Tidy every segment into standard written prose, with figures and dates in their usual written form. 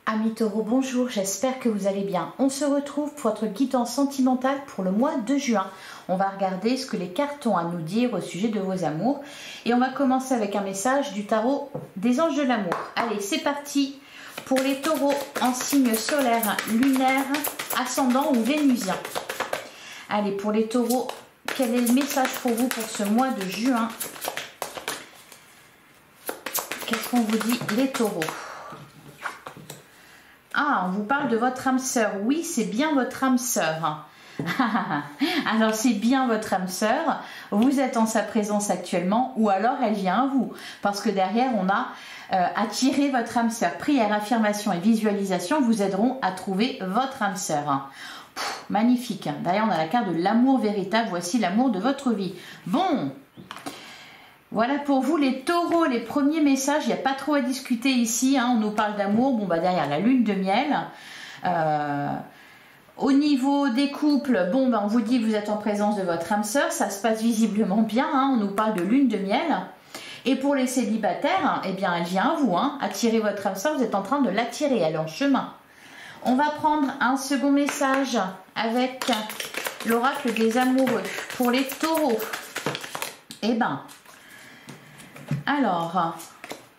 Amis Taureau, bonjour, j'espère que vous allez bien. On se retrouve pour votre guidance sentimentale pour le mois de juin. On va regarder ce que les cartes ont à nous dire au sujet de vos amours. Et on va commencer avec un message du tarot des anges de l'amour. Allez, c'est parti pour les taureaux en signe solaire, lunaire, ascendant ou vénusien. Allez, pour les taureaux, quel est le message pour vous pour ce mois de juin? Qu'est-ce qu'on vous dit les taureaux? Ah, on vous parle de votre âme sœur. Oui, c'est bien votre âme sœur. Alors, c'est bien votre âme sœur. Vous êtes en sa présence actuellement ou alors elle vient à vous. Parce que derrière, on a attiré votre âme sœur. Prière, affirmation et visualisation vous aideront à trouver votre âme sœur. Magnifique. Derrière, on a la carte de l'amour véritable. Voici l'amour de votre vie. Bon. Voilà pour vous les taureaux, les premiers messages, il n'y a pas trop à discuter ici, hein, on nous parle d'amour, bon bah derrière la lune de miel. Au niveau des couples, bon bah on vous dit que vous êtes en présence de votre âme sœur, ça se passe visiblement bien, hein, on nous parle de lune de miel. Et pour les célibataires, eh bien elle vient à vous, hein, attirer votre âme sœur, vous êtes en train de l'attirer, elle est en chemin. On va prendre un second message avec l'oracle des amoureux. Pour les taureaux, eh ben... Alors,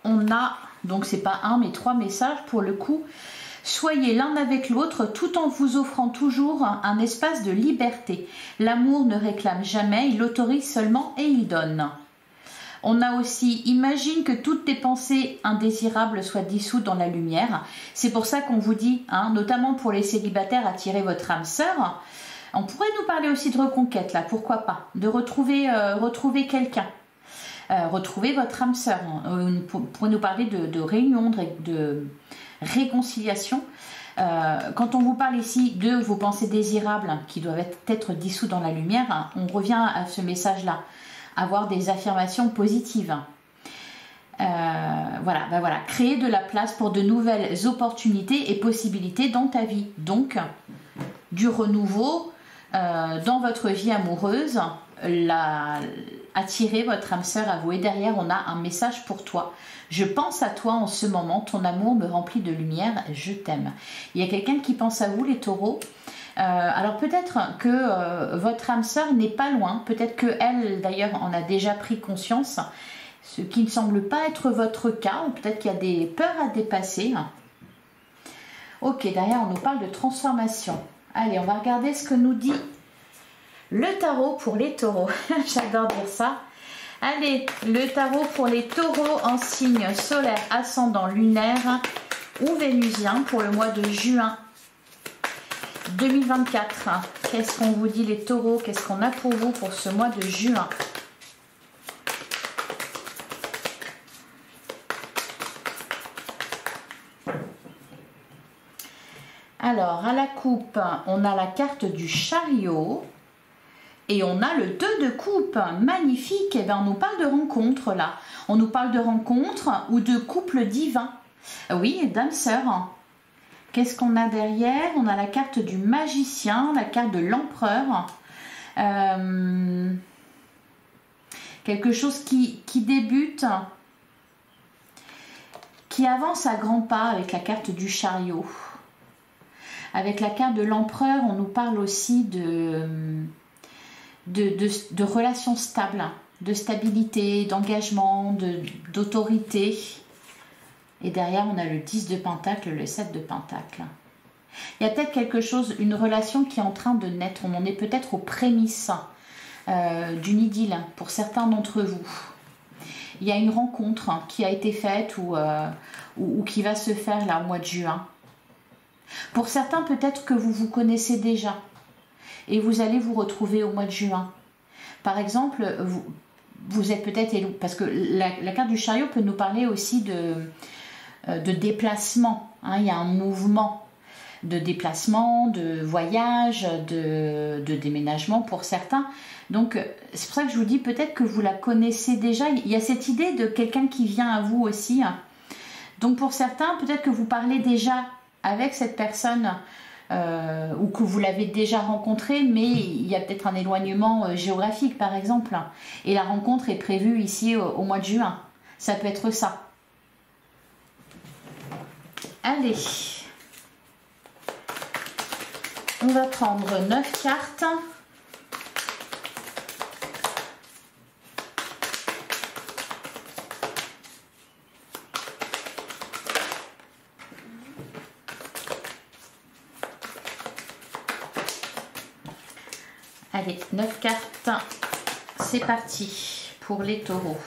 on a, donc c'est pas un mais trois messages pour le coup. Soyez l'un avec l'autre tout en vous offrant toujours un espace de liberté. L'amour ne réclame jamais, il autorise seulement et il donne. On a aussi, imagine que toutes tes pensées indésirables soient dissoutes dans la lumière. C'est pour ça qu'on vous dit, hein, notamment pour les célibataires, attirez votre âme sœur. On pourrait nous parler aussi de reconquête là, pourquoi pas, de retrouver quelqu'un. Retrouvez votre âme sœur. Pour nous parler de réunion, de réconciliation. Quand on vous parle ici de vos pensées désirables qui doivent être dissous dans la lumière, on revient à ce message-là. Avoir des affirmations positives. Voilà. Créer de la place pour de nouvelles opportunités et possibilités dans ta vie. Donc, du renouveau dans votre vie amoureuse. Attirer votre âme sœur à vous. Et derrière, on a un message pour toi. Je pense à toi en ce moment. Ton amour me remplit de lumière. Je t'aime. Il y a quelqu'un qui pense à vous, les taureaux. Alors peut-être que votre âme sœur n'est pas loin. Peut-être qu'elle, d'ailleurs, en a déjà pris conscience. Ce qui ne semble pas être votre cas. Ou peut-être qu'il y a des peurs à dépasser. Ok, derrière, on nous parle de transformation. Allez, on va regarder ce que nous dit le tarot pour les taureaux. J'adore dire ça. Allez, le tarot pour les taureaux en signe solaire, ascendant, lunaire ou vénusien pour le mois de juin 2024. Qu'est-ce qu'on vous dit les taureaux? Qu'est-ce qu'on a pour vous pour ce mois de juin? Alors, à la coupe, on a la carte du chariot. Et on a le 2 de coupe, magnifique. Et bien on nous parle de rencontre là. On nous parle de rencontre ou de couple divin. Oui, d'âme sœur. Qu'est-ce qu'on a derrière? On a la carte du magicien, la carte de l'empereur. Quelque chose qui débute, qui avance à grands pas avec la carte du chariot. Avec la carte de l'empereur, on nous parle aussi de relations stables, de stabilité, d'engagement, d'autorité. Et derrière, on a le 10 de Pentacle, le 7 de Pentacle. Il y a peut-être quelque chose, une relation qui est en train de naître. On en est peut-être aux prémices d'une idylle pour certains d'entre vous. Il y a une rencontre qui a été faite ou qui va se faire là au mois de juin. Pour certains, peut-être que vous vous connaissez déjà. Et vous allez vous retrouver au mois de juin. Par exemple, vous êtes peut-être... Parce que la carte du chariot peut nous parler aussi de déplacement. Hein, il y a un mouvement de déplacement, de voyage, de déménagement pour certains. Donc, c'est pour ça que je vous dis peut-être que vous la connaissez déjà. Il y a cette idée de quelqu'un qui vient à vous aussi. Donc, pour certains, peut-être que vous parlez déjà avec cette personne... ou que vous l'avez déjà rencontré, mais il y a peut-être un éloignement géographique par exemple, et la rencontre est prévue ici au mois de juin. Ça peut être ça. Allez, On va prendre 9 cartes. Allez, 9 cartes. C'est parti pour les taureaux.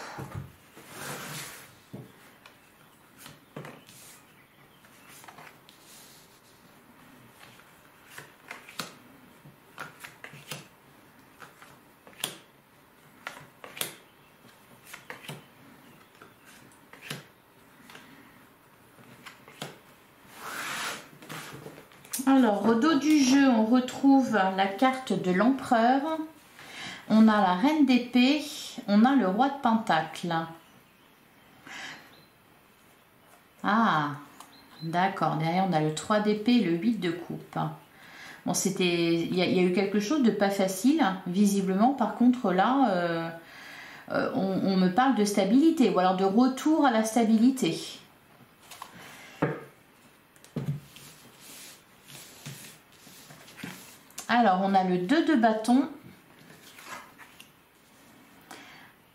Alors, au dos du jeu, on retrouve la carte de l'empereur. On a la reine d'épée, on a le roi de pentacle. Ah, d'accord. Derrière, on a le 3 d'épée et le 8 de coupe. Bon, il y a eu quelque chose de pas facile, visiblement. Par contre, là, on me parle de stabilité, ou alors de retour à la stabilité. Alors, on a le 2 de bâton.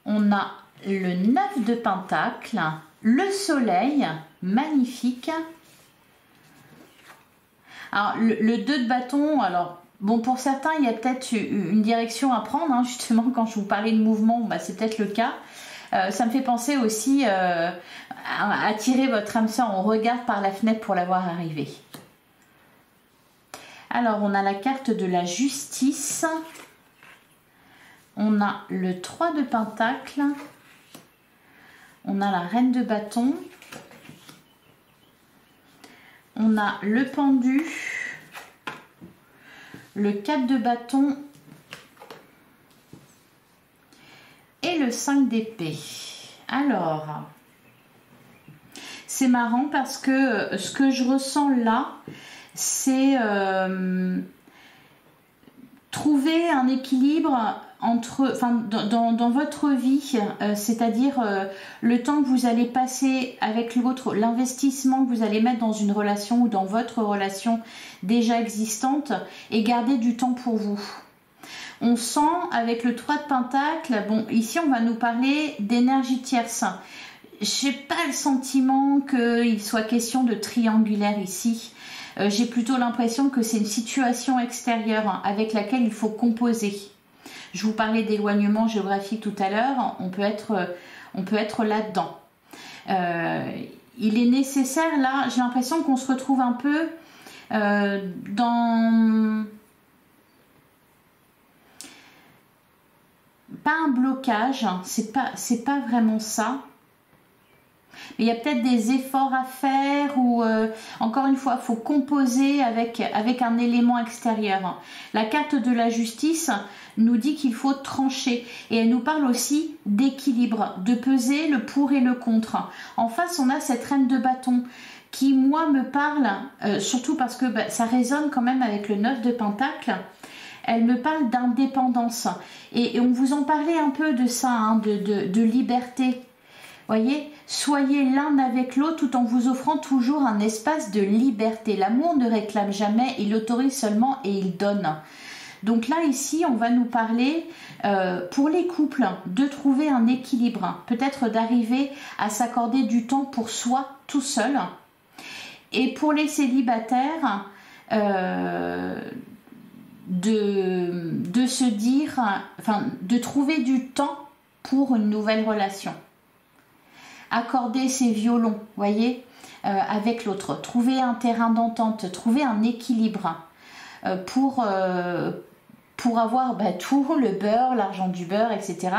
On a le 9 de pentacle, le soleil, magnifique. Alors, le 2 de bâton, alors, bon, pour certains, il y a peut-être une direction à prendre, hein, justement, quand je vous parlais de mouvement, bah, c'est peut-être le cas. Ça me fait penser aussi à tirer votre âme sœur, on regarde par la fenêtre pour la voir arriver. Alors, on a la carte de la justice. On a le 3 de pentacle. On a la reine de bâton. On a le pendu. Le 4 de bâton. Et le 5 d'épée. Alors, c'est marrant parce que ce que je ressens là, c'est trouver un équilibre entre, dans votre vie, c'est-à-dire le temps que vous allez passer avec l'autre, l'investissement que vous allez mettre dans une relation ou dans votre relation déjà existante et garder du temps pour vous. On sent avec le 3 de pentacle, bon, ici on va nous parler d'énergie tierce. Je n'ai pas le sentiment qu'il soit question de triangulaire ici. J'ai plutôt l'impression que c'est une situation extérieure avec laquelle il faut composer. Je vous parlais d'éloignement géographique tout à l'heure, on peut être là-dedans. Il est nécessaire, là, j'ai l'impression qu'on se retrouve un peu dans... Pas un blocage, c'est pas vraiment ça. Mais il y a peut-être des efforts à faire ou encore une fois, il faut composer avec un élément extérieur. La carte de la justice nous dit qu'il faut trancher et elle nous parle aussi d'équilibre, de peser le pour et le contre. En face, on a cette reine de bâton qui, moi, me parle, surtout parce que ça résonne quand même avec le 9 de pentacle. Elle me parle d'indépendance et on vous en parlait un peu de ça, hein, de liberté. Voyez, soyez l'un avec l'autre tout en vous offrant toujours un espace de liberté. L'amour ne réclame jamais, il autorise seulement et il donne. Donc là, ici, on va nous parler, pour les couples, de trouver un équilibre. Peut-être d'arriver à s'accorder du temps pour soi tout seul. Et pour les célibataires, de se dire, de trouver du temps pour une nouvelle relation. Accorder ses violons, voyez, avec l'autre, trouver un terrain d'entente, trouver un équilibre pour avoir tout le beurre, l'argent du beurre, etc.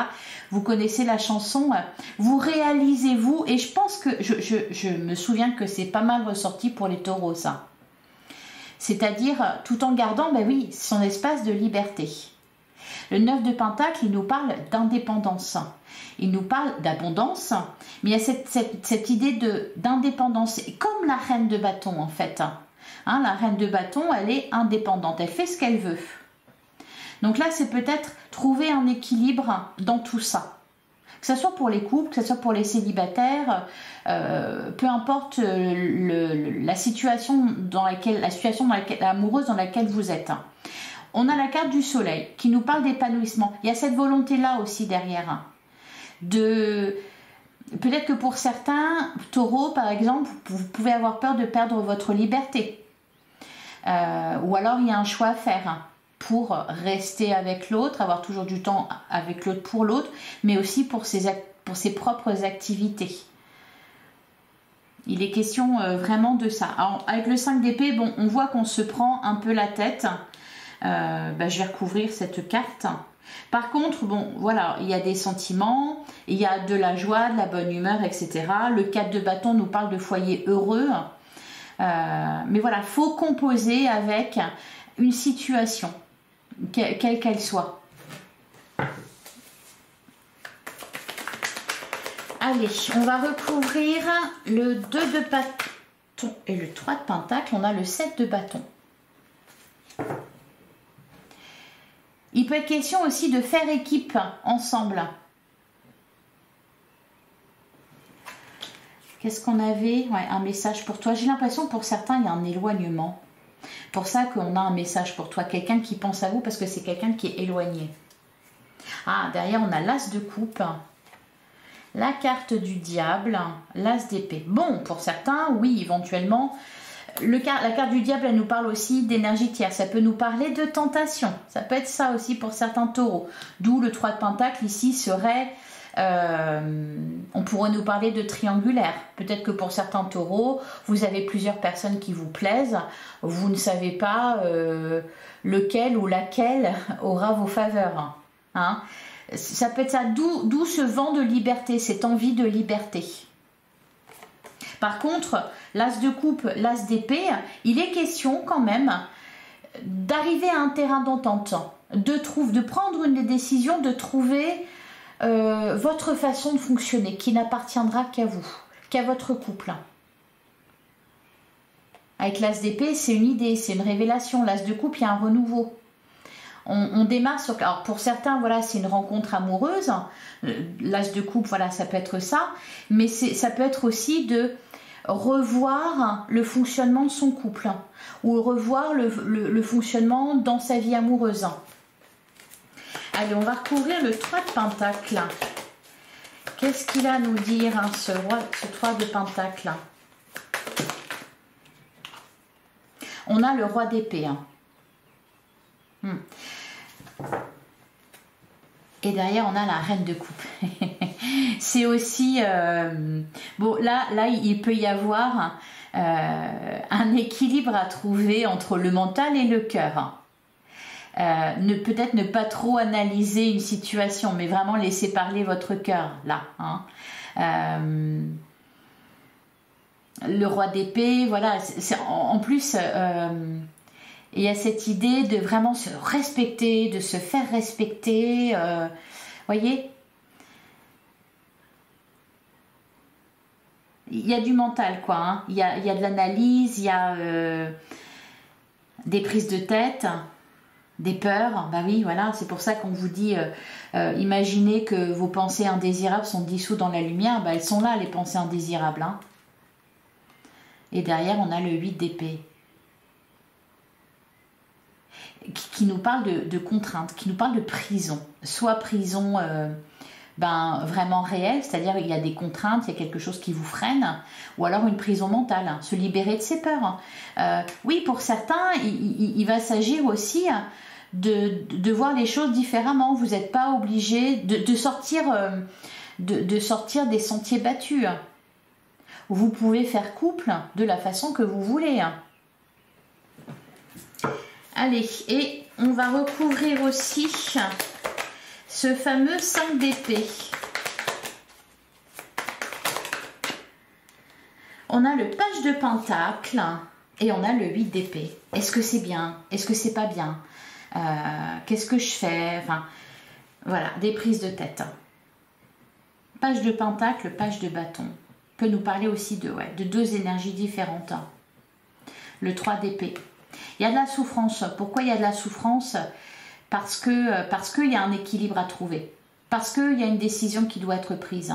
Vous connaissez la chanson, vous réalisez-vous, et je pense que, je me souviens que c'est pas mal ressorti pour les taureaux, ça. C'est-à-dire, tout en gardant, oui, son espace de liberté. Le 9 de pentacle, il nous parle d'indépendance. Il nous parle d'abondance, mais il y a cette idée d'indépendance. Comme la reine de bâton, en fait. Hein, la reine de bâton, elle est indépendante. Elle fait ce qu'elle veut. Donc là, c'est peut-être trouver un équilibre dans tout ça. Que que ce soit pour les couples, que ce soit pour les célibataires, peu importe la situation amoureuse dans laquelle vous êtes. On a la carte du soleil qui nous parle d'épanouissement. Il y a cette volonté-là aussi derrière. Peut-être que pour certains, taureaux par exemple, vous pouvez avoir peur de perdre votre liberté. Ou alors il y a un choix à faire pour rester avec l'autre, avoir toujours du temps avec l'autre pour l'autre, mais aussi pour ses propres activités. Il est question vraiment de ça. Alors, avec le 5 d'épée, bon, on voit qu'on se prend un peu la tête. Je vais recouvrir cette carte. Par contre, bon, voilà, il y a des sentiments, il y a de la joie, de la bonne humeur, etc. Le 4 de bâton nous parle de foyer heureux. Mais voilà, il faut composer avec une situation, quelle qu'elle soit. Allez, on va recouvrir le 2 de bâton et le 3 de pentacle. On a le 7 de bâton. Il peut être question aussi de faire équipe ensemble. Qu'est-ce qu'on avait? Ouais, un message pour toi. J'ai l'impression pour certains, il y a un éloignement. Pour ça qu'on a un message pour toi. Quelqu'un qui pense à vous parce que c'est quelqu'un qui est éloigné. Ah, derrière, on a l'as de coupe. La carte du diable. L'as d'épée. Bon, pour certains, oui, éventuellement. La carte du diable, elle nous parle aussi d'énergie tierce. Ça peut nous parler de tentation. Ça peut être ça aussi pour certains taureaux. D'où le 3 de pentacle ici serait... on pourrait nous parler de triangulaire. Peut-être que pour certains taureaux, vous avez plusieurs personnes qui vous plaisent. Vous ne savez pas lequel ou laquelle aura vos faveurs. Hein? Ça peut être ça. D'où ce vent de liberté, cette envie de liberté. Par contre, l'as de coupe, l'as d'épée, il est question quand même d'arriver à un terrain d'entente, de prendre une décision, de trouver votre façon de fonctionner qui n'appartiendra qu'à vous, qu'à votre couple. Avec l'as d'épée, c'est une idée, c'est une révélation. L'as de coupe, il y a un renouveau. On démarre sur... Alors pour certains, voilà, c'est une rencontre amoureuse. L'as de coupe, voilà, ça peut être ça. Mais ça peut être aussi de revoir le fonctionnement de son couple. Ou revoir le fonctionnement dans sa vie amoureuse. Allez, on va recouvrir le 3 de pentacle. Qu'est-ce qu'il a à nous dire, hein, ce 3 de pentacle? On a le roi d'épée. Hein. Et derrière, on a la reine de coupe. C'est aussi... bon, là, il peut y avoir un équilibre à trouver entre le mental et le cœur. Peut-être ne pas trop analyser une situation, mais vraiment laisser parler votre cœur, là. Hein. Le roi d'épée, voilà. En plus, il y a cette idée de vraiment se respecter, de se faire respecter. Voyez, il y a du mental, quoi. Hein. Il y a de l'analyse, il y a des prises de tête. Des peurs, bah oui, voilà, c'est pour ça qu'on vous dit, imaginez que vos pensées indésirables sont dissoutes dans la lumière, bah elles sont là, les pensées indésirables. Hein. Et derrière, on a le 8 d'épée, qui nous parle de contraintes, qui nous parle de prison, soit prison vraiment réelle, c'est-à-dire il y a des contraintes, il y a quelque chose qui vous freine, ou alors une prison mentale, hein, se libérer de ses peurs. Oui, pour certains, il va s'agir aussi... De voir les choses différemment. Vous n'êtes pas obligé de sortir des sentiers battus. Vous pouvez faire couple de la façon que vous voulez. Allez, et on va recouvrir aussi ce fameux 5 d'épée. On a le page de pentacle et on a le 8 d'épée. Est-ce que c'est bien? Est-ce que c'est pas bien? Qu'est-ce que je fais? Enfin, voilà, des prises de tête. Page de pentacle, page de bâton. Peut nous parler aussi de deux énergies différentes. Le 3 d'épée. Il y a de la souffrance. Pourquoi il y a de la souffrance? Parce qu'il y a un équilibre à trouver. Parce qu'il y a une décision qui doit être prise.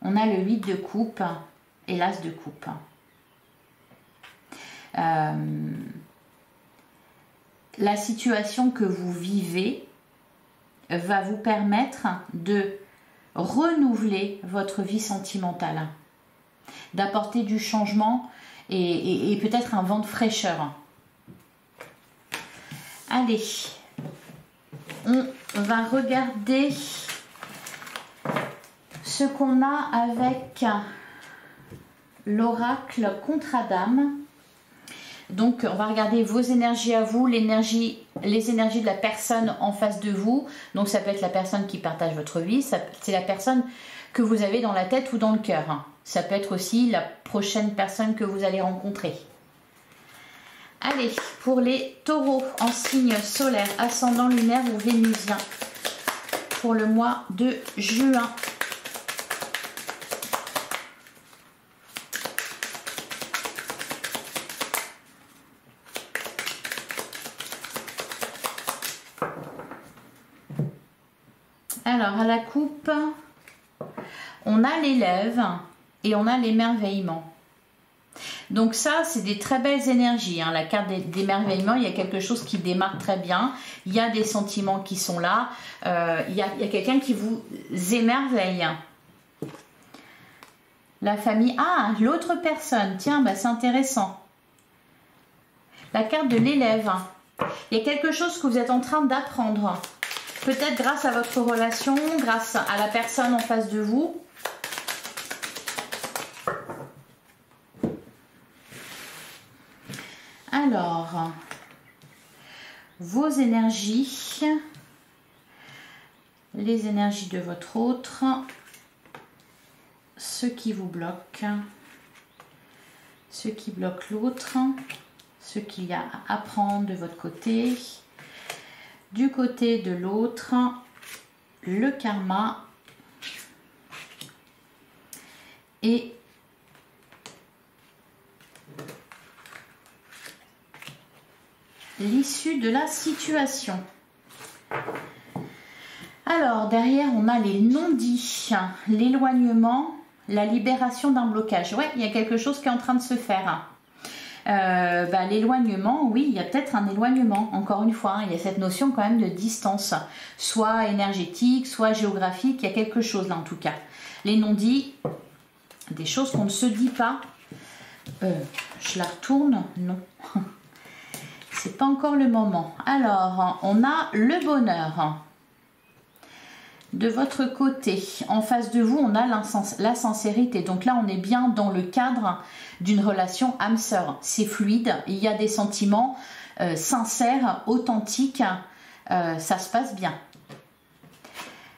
On a le 8 de coupe et l'as de coupe. La situation que vous vivez va vous permettre de renouveler votre vie sentimentale, d'apporter du changement et peut-être un vent de fraîcheur. Allez, on va regarder ce qu'on a avec l'oracle Contre-Dame. Donc, on va regarder vos énergies à vous, les énergies de la personne en face de vous. Donc, ça peut être la personne qui partage votre vie, c'est la personne que vous avez dans la tête ou dans le cœur. Ça peut être aussi la prochaine personne que vous allez rencontrer. Allez, pour les taureaux en signe solaire, ascendant lunaire ou vénusien, pour le mois de juin. Alors, à la coupe, on a l'élève et on a l'émerveillement. Donc ça, c'est des très belles énergies. Hein. La carte d'émerveillement, il y a quelque chose qui démarre très bien. Il y a des sentiments qui sont là. Il y a quelqu'un qui vous émerveille. La famille. Ah, l'autre personne. Tiens, bah, c'est intéressant. La carte de l'élève. Il y a quelque chose que vous êtes en train d'apprendre. Peut-être grâce à votre relation, grâce à la personne en face de vous. Alors, vos énergies, les énergies de votre autre, ce qui vous bloque, ce qui bloque l'autre, ce qu'il y a à apprendre de votre côté, du côté de l'autre, le karma et l'issue de la situation. Alors, derrière, on a les non-dits, l'éloignement, la libération d'un blocage. Ouais, il y a quelque chose qui est en train de se faire. L'éloignement, oui, il y a peut-être un éloignement, encore une fois, hein, il y a cette notion quand même de distance, soit énergétique, soit géographique, il y a quelque chose là en tout cas. Les non-dits, des choses qu'on ne se dit pas. Je la retourne, non. C'est pas encore le moment. Alors, on a le bonheur. De votre côté, en face de vous, on a la sincérité. Donc là, on est bien dans le cadre d'une relation âme-sœur. C'est fluide, il y a des sentiments sincères, authentiques. Ça se passe bien.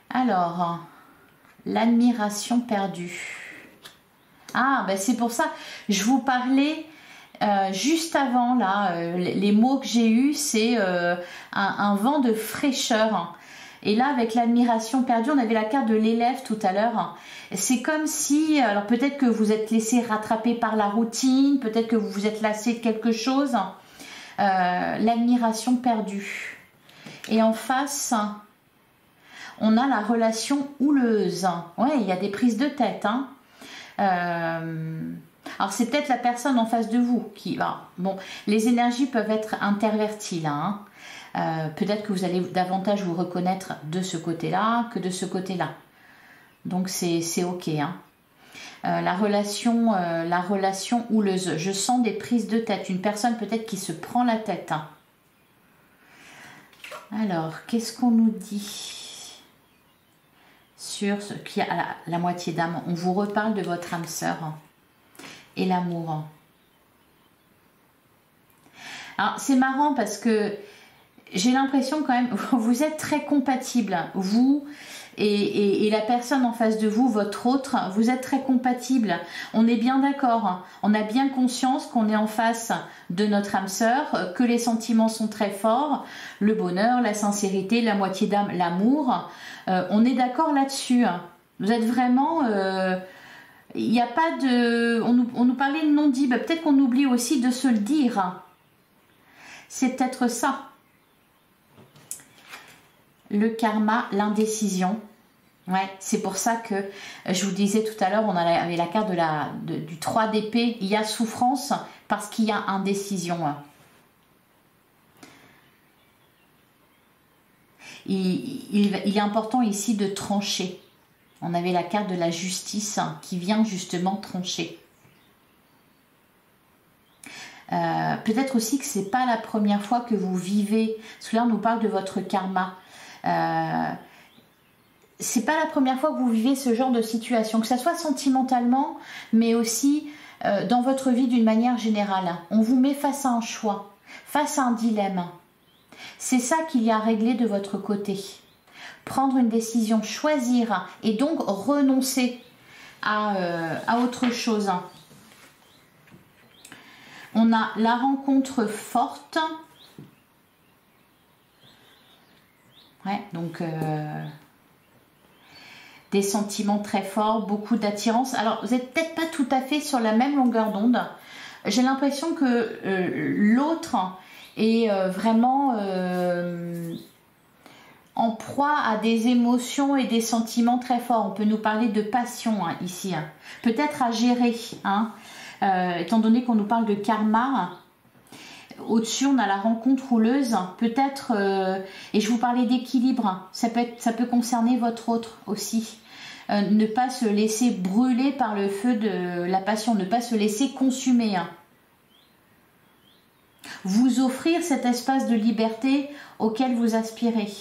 Alors, l'admiration perdue. Ah, ben c'est pour ça, je vous parlais juste avant, là, les mots que j'ai eus, c'est un vent de fraîcheur. Et là, avec l'admiration perdue, on avait la carte de l'élève tout à l'heure. C'est comme si, alors peut-être que vous êtes laissé rattraper par la routine, peut-être que vous vous êtes lassé de quelque chose. L'admiration perdue. Et en face, on a la relation houleuse. Ouais, il y a des prises de tête. Hein. Alors c'est peut-être la personne en face de vous qui... Bon, les énergies peuvent être interverties là. Hein. Peut-être que vous allez davantage vous reconnaître de ce côté-là que de ce côté-là. Donc c'est ok. Hein. La relation houleuse. Je sens des prises de tête. Une personne peut-être qui se prend la tête. Hein. Alors, qu'est-ce qu'on nous dit sur ce qui a la moitié d'âme? On vous reparle de votre âme sœur et l'amour. Alors, c'est marrant parce que j'ai l'impression quand même, vous êtes très compatibles, vous et la personne en face de vous, votre autre, vous êtes très compatibles. On est bien d'accord, on a bien conscience qu'on est en face de notre âme sœur, que les sentiments sont très forts, le bonheur, la sincérité, la moitié d'âme, l'amour. On est d'accord là-dessus. Vous êtes vraiment... il n'y a pas de... On nous parlait de non-dit, peut-être qu'on oublie aussi de se le dire. C'est peut-être ça. le karma, l'indécision. Ouais, c'est pour ça que je vous disais tout à l'heure, on avait la carte du 3 d'épée. Il y a souffrance parce qu'il y a indécision. Il est important ici de trancher. On avait la carte de la justice qui vient justement trancher. Peut-être aussi que c'est pas la première fois que vous vivez, parce que là on nous parle de votre karma. C'est pas la première fois que vous vivez ce genre de situation, que ce soit sentimentalement, mais aussi dans votre vie d'une manière générale. On vous met face à un choix, face à un dilemme. C'est ça qu'il y a à régler de votre côté. Prendre une décision, choisir et donc renoncer à autre chose. On a la rencontre forte. Ouais, donc des sentiments très forts, beaucoup d'attirance. Alors, vous n'êtes peut-être pas tout à fait sur la même longueur d'onde. J'ai l'impression que l'autre est vraiment en proie à des émotions et des sentiments très forts. On peut nous parler de passion ici. Peut-être à gérer, étant donné qu'on nous parle de karma. Au-dessus, on a la rencontre rouleuse. Peut-être, et je vous parlais d'équilibre, ça peut concerner votre autre aussi. Ne pas se laisser brûler par le feu de la passion, ne pas se laisser consumer. Vous offrir cet espace de liberté auquel vous aspirez.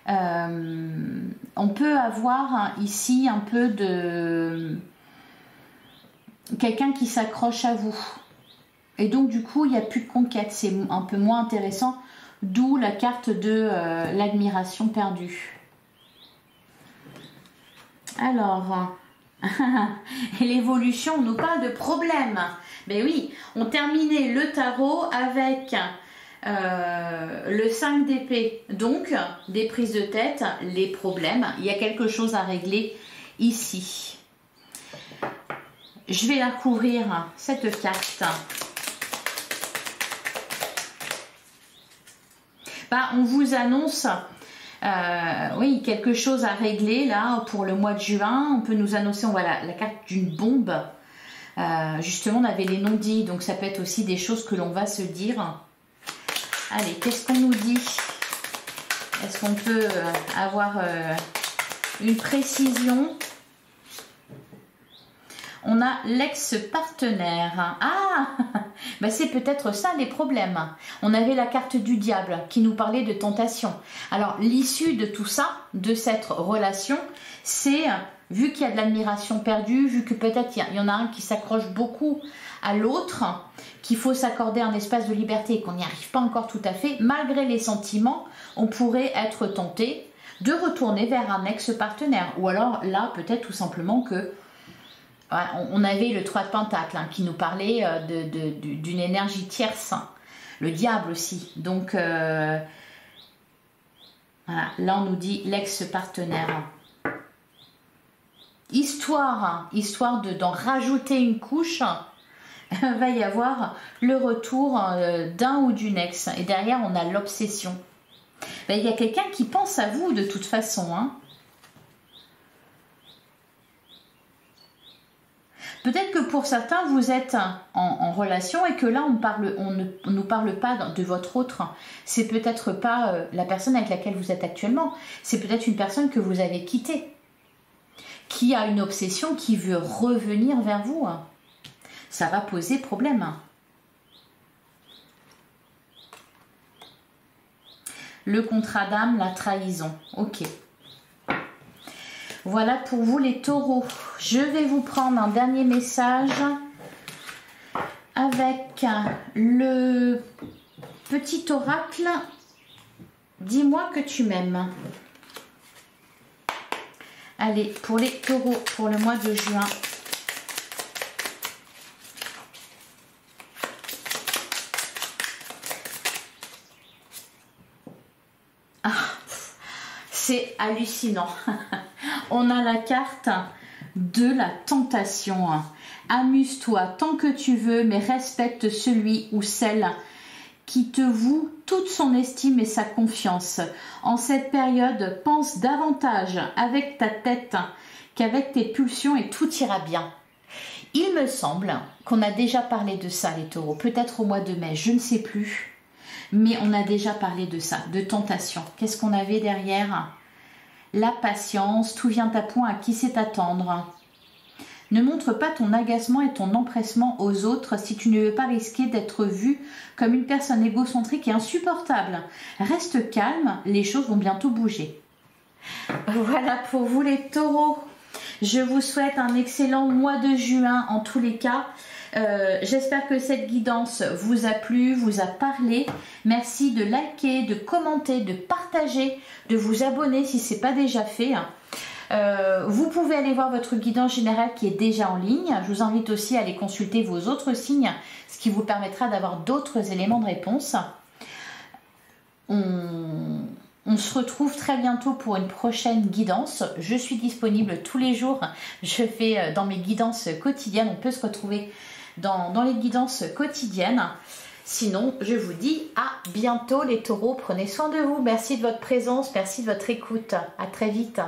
On peut avoir ici un peu de quelqu'un qui s'accroche à vous. Et donc du coup, il n'y a plus de conquête. C'est un peu moins intéressant. D'où la carte de l'admiration perdue. Alors, l'évolution, on nous parle de problèmes. Mais oui, on terminait le tarot avec le 5 d'épée. Donc, des prises de tête, les problèmes. Il y a quelque chose à régler ici. Je vais la couvrir, cette carte. On vous annonce, oui, quelque chose à régler là pour le mois de juin. On peut nous annoncer, on voit la carte d'une bombe. Justement, on avait les non-dits, donc ça peut être aussi des choses que l'on va se dire. Allez, qu'est-ce qu'on nous dit? Est-ce qu'on peut avoir une précision? On a l'ex-partenaire. Ah, c'est peut-être ça les problèmes. On avait la carte du diable qui nous parlait de tentation. Alors, l'issue de tout ça, de cette relation, c'est, vu qu'il y a de l'admiration perdue, vu que peut-être il y en a un qui s'accroche beaucoup à l'autre, qu'il faut s'accorder un espace de liberté et qu'on n'y arrive pas encore tout à fait, malgré les sentiments, on pourrait être tenté de retourner vers un ex-partenaire. Ou alors, là, peut-être tout simplement que on avait le 3 de Pentacle qui nous parlait d'une énergie tierce, le diable aussi. Donc, voilà, là on nous dit l'ex-partenaire. Histoire d'en rajouter une couche, va y avoir le retour d'un ou d'une ex. Et derrière, on a l'obsession. Il y a quelqu'un qui pense à vous de toute façon, Peut-être que pour certains, vous êtes en relation et que là, on ne nous parle pas de votre autre. C'est peut-être pas la personne avec laquelle vous êtes actuellement. C'est peut-être une personne que vous avez quittée, qui a une obsession, qui veut revenir vers vous. Ça va poser problème. Le contrat d'âme, la trahison. Ok. Voilà pour vous les taureaux. Je vais vous prendre un dernier message avec le petit oracle. Dis-moi que tu m'aimes. Allez, pour les taureaux, pour le mois de juin. C'est hallucinant. On a la carte de la tentation. Amuse-toi tant que tu veux, mais respecte celui ou celle qui te voue toute son estime et sa confiance. En cette période, pense davantage avec ta tête qu'avec tes pulsions et tout ira bien. Il me semble qu'on a déjà parlé de ça, les taureaux, peut-être au mois de mai, je ne sais plus, mais on a déjà parlé de ça, de tentation. Qu'est-ce qu'on avait derrière? La patience, tout vient à point, à qui sait t'attendre. Ne montre pas ton agacement et ton empressement aux autres si tu ne veux pas risquer d'être vu comme une personne égocentrique et insupportable. Reste calme, les choses vont bientôt bouger. Voilà pour vous les taureaux. Je vous souhaite un excellent mois de juin en tous les cas. J'espère que cette guidance vous a plu, vous a parlé. Merci de liker, de commenter, de partager, de vous abonner si ce n'est pas déjà fait. Vous pouvez aller voir votre guidance générale qui est déjà en ligne. Je vous invite aussi à aller consulter vos autres signes, ce qui vous permettra d'avoir d'autres éléments de réponse. On se retrouve très bientôt pour une prochaine guidance. Je suis disponible tous les jours. Je fais dans mes guidances quotidiennes. On peut se retrouver dans les guidances quotidiennes. Sinon, je vous dis à bientôt les taureaux. Prenez soin de vous. Merci de votre présence. Merci de votre écoute. À très vite.